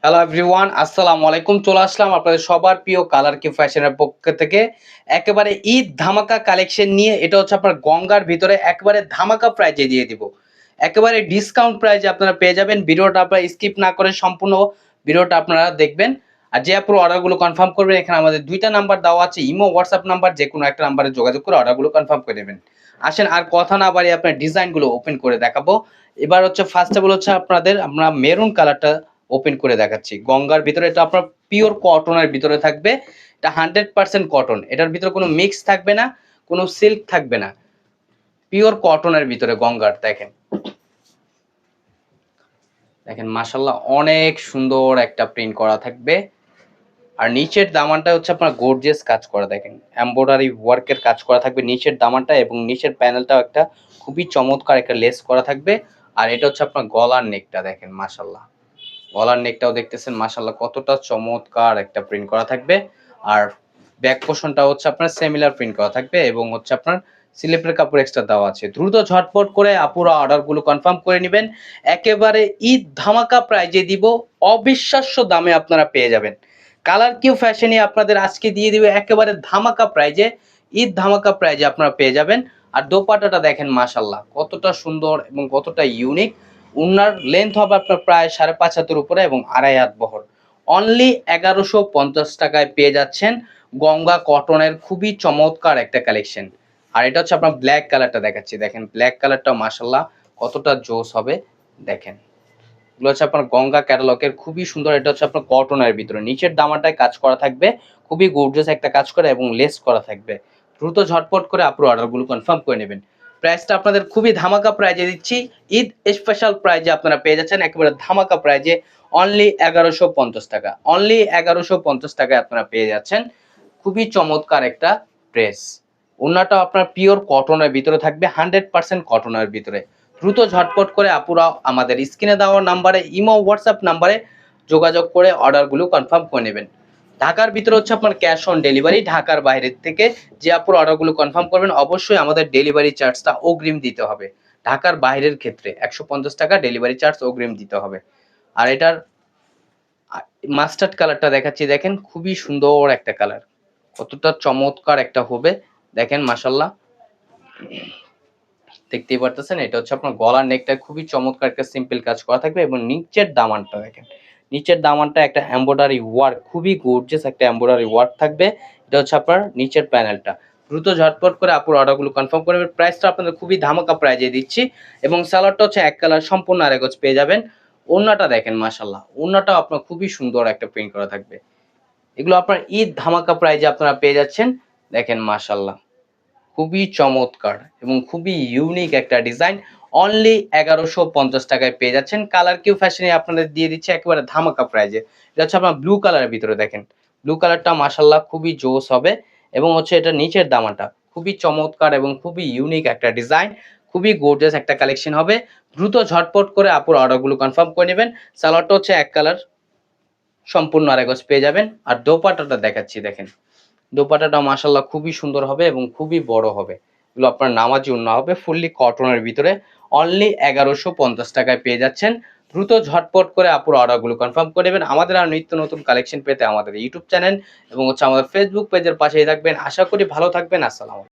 Hello everyone, আসসালামু আলাইকুম। চলে আসলাম আপনাদের সবার প্রিয় কালার কি ফ্যাশনের পক্ষ থেকে একেবারে ঈদ ধামাকা কালেকশন নিয়ে। এটা হচ্ছে আপনার গঙ্গার ভিতরে একেবারে ধামাকা প্রাইজে দিয়ে দিব, একেবারে ডিসকাউন্ট প্রাইজে আপনারা পেয়ে যাবেন। ভিডিওটা আপনারা স্কিপ না করে সম্পূর্ণ ভিডিওটা আপনারা দেখবেন। আর যে আপনার অর্ডারগুলো কনফার্ম করবেন, এখানে আমাদের দুইটা নাম্বার দেওয়া আছে, ইমো হোয়াটসঅ্যাপ নাম্বার, যে কোনো একটা নাম্বারে যোগাযোগ করে অর্ডারগুলো কনফার্ম করে নেবেন। আসেন আর কথা না বাড়িয়ে আপনার ডিজাইনগুলো ওপেন করে দেখাবো। এবার হচ্ছে ফার্স্ট অফ অল হচ্ছে আপনাদের আমরা মেরুন কালারটা ওপেন করে দেখাচ্ছি। গঙ্গার ভিতরে এটা আপনার পিওর কটনের ভিতরে থাকবে। এটা 100% কটন, এটার ভিতরে কোনো মিক্স থাকবে না, কোনো সিল্ক থাকবে না, পিওর কটনের ভিতরে গঙ্গার। দেখেন দেখেন মাশাআল্লাহ, অনেক সুন্দর একটা প্রিন্ট করা থাকবে। আর নিচের দামানটা হচ্ছে আপনার গর্জিয়াস কাজ করা, দেখেন এমব্রয়ডারি ওয়ার্কের কাজ করা থাকবে নিচের দামানটা, এবং নিচের প্যানেলটাও একটা খুবই চমৎকার একটা লেস করা থাকবে। আর এটা হচ্ছে আপনার গলার নেকটা, দেখেন মাশাআল্লাহ, গলার নেকটাও দেখতেছেন মাশাআল্লাহ কতটা চমৎকার একটা প্রিন্ট করা থাকবে। আর ব্যাক পোর্শনটা হচ্ছে আপনার সিমিলার প্রিন্ট করা থাকবে, এবং হচ্ছে আপনার স্লিপের কাপড় এক্সট্রা দেওয়া আছে। দ্রুত ঝটপট করে আপুরা অর্ডারগুলো কনফার্ম করে নেবেন। একেবারে ঈদ ধামাকা প্রাইজে দিব, অবিশ্বাস্য দামে আপনারা পেয়ে যাবেন। কালার কিউ ফ্যাশনে আপনাদের আজকে দিয়ে দিবে একেবারে ধামাকা প্রাইজে, ঈদ ধামাকা প্রাইজে আপনারা পেয়ে যাবেন। আর দোপাট্টাটা দেখেন মাশাআল্লাহ কতটা সুন্দর এবং কতটা ইউনিক। উনার লেন্থ হবে আপনার প্রায় 5.5 হাতের উপরে এবং 2.5 হাত বহর। অনলি 1150 টাকায় পেয়ে যাচ্ছেন গঙ্গা কটনের খুবই চমৎকার একটা কালেকশন। আর এটা হচ্ছে আপনার ব্ল্যাক কালারটা দেখাচ্ছি, দেখেন ব্ল্যাক কালারটা মাশাআল্লাহ কতটা জোস হবে। দেখেন এগুলো হচ্ছে আপনার গঙ্গা ক্যাটালগের খুবই সুন্দর। এটা হচ্ছে আপনার কটনের ভিতরে নিচের দামাটায় কাজ করা থাকবে, খুবই গর্জিয়াস একটা কাজ করা এবং লেস করা থাকবে। দ্রুত ঝটপট করে আপনার অর্ডারগুলো কনফার্ম করে নেবেন। প্রাইসটা আপনাদের খুবই ধামাকা প্রাইজে দিচ্ছি, ঈদ স্পেশাল প্রাইজে আপনারা পেয়ে যাচ্ছেন একেবারে ধামাকা প্রাইজে। অনলি 1150 টাকা, অনলি 1150 টাকায় আপনারা পেয়ে যাচ্ছেন খুবই চমৎকার একটা ড্রেস। ওড়নাটা আপনার পিওর কটনের ভিতরে থাকবে, 100% কটনের ভিতরে। দ্রুত ঝটপট করে আপুরা আমাদের স্ক্রিনে দেওয়া নাম্বারে, ইমো হোয়াটসঅ্যাপ নাম্বারে যোগাযোগ করে অর্ডারগুলো কনফার্ম করে নেবেন। ঢাকার ভিতরে হচ্ছে আপনার ক্যাশ অন ডেলিভারি, ঢাকার বাইরের থেকে যে আপুর অর্ডারগুলো কনফার্ম করবেন অবশ্যই আমাদের ডেলিভারি চার্জটা অগ্রিম দিতে হবে। ঢাকার বাইরের ক্ষেত্রে 150 টাকা ডেলিভারি চার্জ অগ্রিম দিতে হবে। আর এটার মাস্টার্ড কালারটা দেখাচ্ছি, দেখেন খুবই সুন্দর একটা কালার, কতটা চমৎকার একটা হবে। দেখেন মাশাআল্লাহ, দেখতেই পারতেছেন এটা হচ্ছে আপনার গলার নেকটা খুবই চমৎকার একটা সিম্পল কাজ করা থাকবে, এবং নিচের দামানটা দেখেন, নিচের দামানটা একটা এমব্রয়ডারি ওয়ার্ক, খুবই গর্জিয়াস একটা এমব্রয়ডারি ওয়ার্ক থাকবে। এটা হচ্ছে আপনার নিচের প্যানেলটা। দ্রুত ঝটপট করে আপুর অর্ডারগুলো কনফার্ম করবেন। প্রাইসটা আপনাদের খুবই ধামাকা প্রাইজে দিচ্ছি, এবং সালোয়ারটা হচ্ছে এক কালার সম্পূর্ণ আড়াই গজ পেয়ে যাবেন। ওড়নাটা দেখেন মাশাআল্লাহ, ওড়নাটাও আপনার খুবই সুন্দর একটা প্রিন্ট করা থাকবে। এগুলো আপনার ঈদ ধামাকা প্রাইজে আপনারা পেয়ে যাচ্ছেন। দেখেন মাশাআল্লাহ খুবই চমৎকার এবং খুবই ইউনিক একটা ডিজাইন। অনলি 1150 টাকায় পেয়ে যাচ্ছেন। কালার কিউ ফ্যাশনে আপনাদের দিয়ে দিচ্ছে একেবারে ধামাকা প্রাইজে। এটা হচ্ছে আপনার ব্লু কালারের ভিতরে, দেখেন ব্লু কালারটা মাশাআল্লাহ খুবই জোস হবে, এবং হচ্ছে এটা নিচের দামানটা খুবই চমৎকার এবং খুবই ইউনিক একটা ডিজাইন, খুবই গর্জিয়াস একটা কালেকশন হবে। দ্রুত ঝটপট করে আপুর অর্ডারগুলো কনফার্ম করে নেবেন। সালোয়ারটা হচ্ছে এক কালার সম্পূর্ণ আড়াই গজ পেয়ে যাবেন। আর দোপাট্টাটা দেখাচ্ছি, দেখেন দোপাট্টাটা মাশাআল্লাহ খুবই সুন্দর হবে এবং খুবই বড় হবে। এগুলো আপনার নামাজি ওড়না হবে ফুললি কটনের ভিতরে। অনলি 1150 টাকায় পেয়ে যাচ্ছেন। দ্রুত ঝটপট করে আপুর অর্ডারগুলো কনফার্ম করে নেবেন। আমাদের আর নিত্য নতুন কালেকশন পেতে আমাদের ইউটিউব চ্যানেল এবং হচ্ছে আমাদের ফেসবুক পেজের পাশেই থাকবেন। আশা করি ভালো থাকবেন। আসসালামু আলাইকুম।